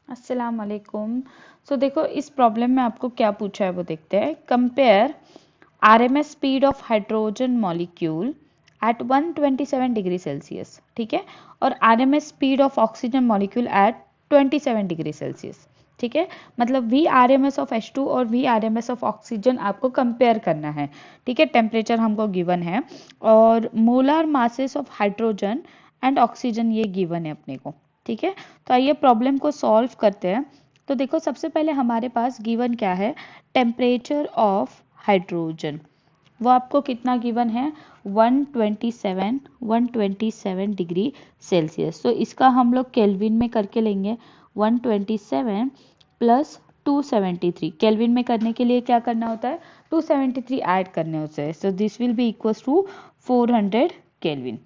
अस्सलाम वालेकुम। देखो इस प्रॉब्लम में आपको क्या पूछा है वो देखते हैं। Compare RMS speed of hydrogen molecule at 127 degree Celsius, ठीक है, और RMS speed of oxygen molecule at 27 degree Celsius, ठीक है। मतलब V R M S of H2 और V R M S of oxygen आपको कंपेयर करना है, ठीक है। टेम्परेचर हमको गिवन है और molar masses of hydrogen and oxygen ये गिवन है अपने को, ठीक है। तो आइए प्रॉब्लम को सॉल्व करते हैं। तो देखो सबसे पहले हमारे पास गिवन क्या है, टेम्परेचर ऑफ हाइड्रोजन। वो आपको कितना गिवन है, 127 डिग्री सेल्सियस। तो इसका हम लोग केल्विन में करके लेंगे, 127 प्लस 273। केल्विन में करने के लिए क्या करना होता है, 273 ऐड करने होते हैं। So this will be equal to 400 Kelvin.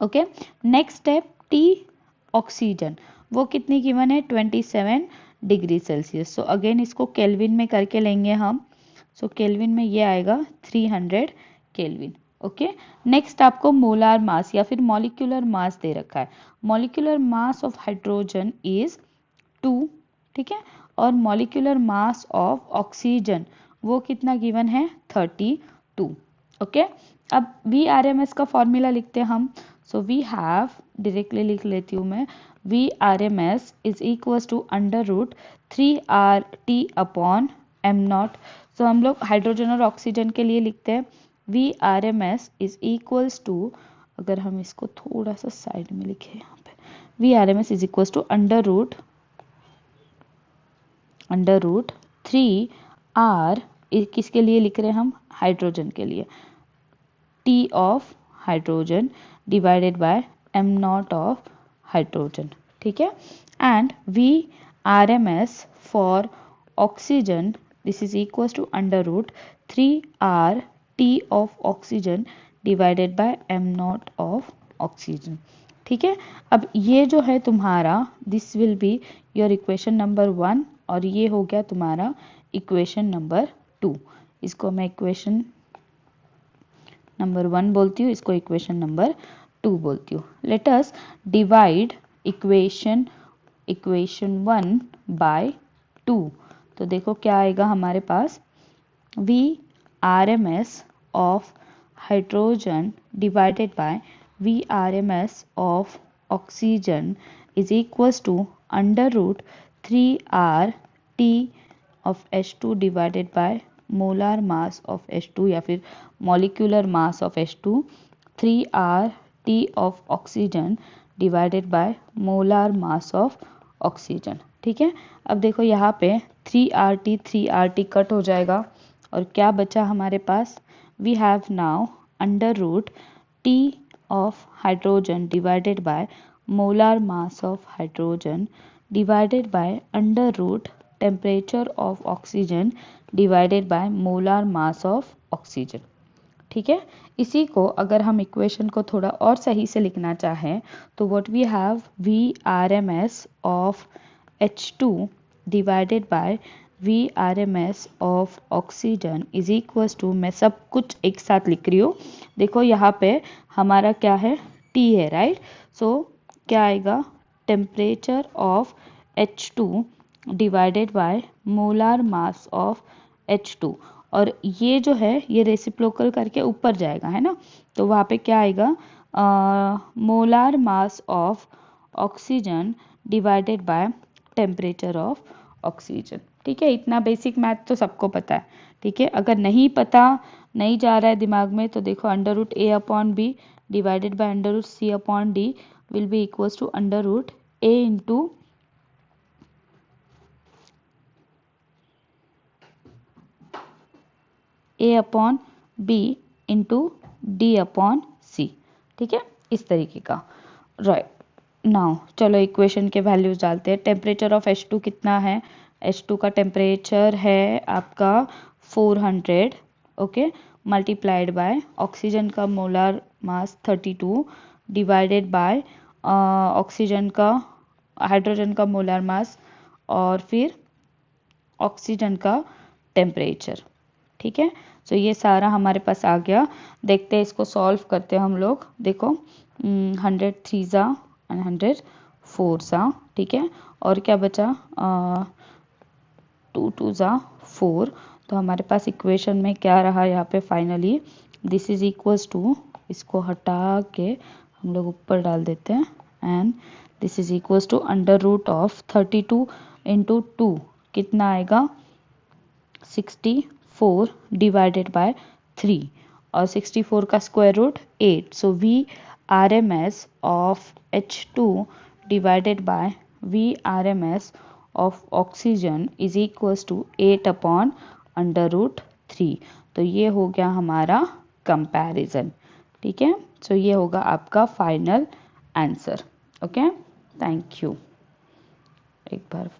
Okay, next step, T oxygen, वो कितनी गिवन है, 27 डिग्री सेल्सियस। सो अगेन इसको केल्विन में करके लेंगे हम। सो केल्विन में ये आएगा 300 केल्विन। ओके, नेक्स्ट आपको मोलार मास या फिर मॉलिक्यूलर मास दे रखा है। Molecular mass of hydrogen is 2, ठीक है, और मॉलिक्यूलर मास ऑफ ऑक्सीजन वो कितना गिवन है, 32। ओके, अब वी आर एम एस का फॉर्मूला लिखते हैं हम। सो वी हैव, डायरेक्टली लिख लेती हूँ मैं, V R M S is equal to √3RT upon M not. So हम लोग हाइड्रोजन और ऑक्सीजन के लिए लिखते हैं V R M S is equals to, अगर हम इसको थोड़ा सा साइड में लिखे यहाँ पे, V R M S is equals to √3R, किसके लिए लिख रहे हैं हम, हाइड्रोजन के लिए, T of hydrogen divided by M nought of hydrogen, ठीक है। And V R M S for oxygen this is equal to √3RT of oxygen divided by M nought of oxygen, ठीक है। अब ये जो है तुम्हारा, this will be your equation number 1 और ये हो गया तुम्हारा इक्वेशन नंबर 2। इसको मैं इक्वेशन नंबर 1 बोलती हूँ, इसको इक्वेशन नंबर 2 बोलती हूँ। Let us divide equation 1 by 2। तो देखो क्या आएगा हमारे पास, V R M S of hydrogen divided by V R M S of oxygen is equals to √3RT of H2 divided by molar mass of H2 या फिर molecular mass of H2, 3RT of oxygen divided by molar mass of oxygen, ठीक है। अब देखो यहाँ पे 3RT cut हो जाएगा और क्या बचा हमारे पास, we have now √T of hydrogen divided by molar mass of hydrogen divided by temperature of oxygen divided by molar mass of oxygen, ठीक है। इसी को अगर हम इक्वेशन को थोड़ा और सही से लिखना चाहें तो what we have, V R M S of H2 divided by V R M S of oxygen is equal to, मैं सब कुछ एक साथ लिख रही हूँ, देखो यहाँ पे हमारा क्या है, T है, राइट। सो क्या आएगा, temperature of H2 divided by molar mass of H2, और ये जो है ये रेसिप्रोकल करके ऊपर जाएगा, है ना। तो वहाँ पे क्या आएगा, molar mass of oxygen divided by temperature of oxygen, ठीक है। इतना बेसिक मैथ तो सबको पता है, ठीक है। अगर नहीं पता, नहीं जा रहा है दिमाग में, तो देखो √A upon B divided by √C upon D will be equals to √A into A upon B into D upon C, ठीक है, इस तरीके का, राइट। नाउ चलो इक्वेशन के वैल्यूज डालते हैं। टेम्परेचर ऑफ H2 कितना है, H2 का टेम्परेचर है आपका 400, ओके, मल्टीप्लाइड बाय ऑक्सीजन का molar mass 32 divided by oxygen का, हाइड्रोजन का मोलर मास और फिर ऑक्सीजन का टेम्परेचर, ठीक है। सो ये सारा हमारे पास आ गया। देखते हैं इसको सॉल्व करते हैं हम लोग। देखो 100 3 ज़ा एंड 100 4 सा, ठीक है, और क्या बचा 2 2 सा 4। तो हमारे पास इक्वेशन में क्या रहा यहाँ पे finally, this is equals to, इसको हटा के हम लोग ऊपर डाल देते हैं, and this is equals to under root of 32 into 2 कितना आएगा 64 डिवाइडेड बाय 3, और 64 का square root 8। So V R M S of H2 divided by V R M S of oxygen is equals to 8 upon under root 3। तो ये हो गया हमारा comparison, ठीक है। सो ये होगा आपका final answer. Okay, thank you. एक बार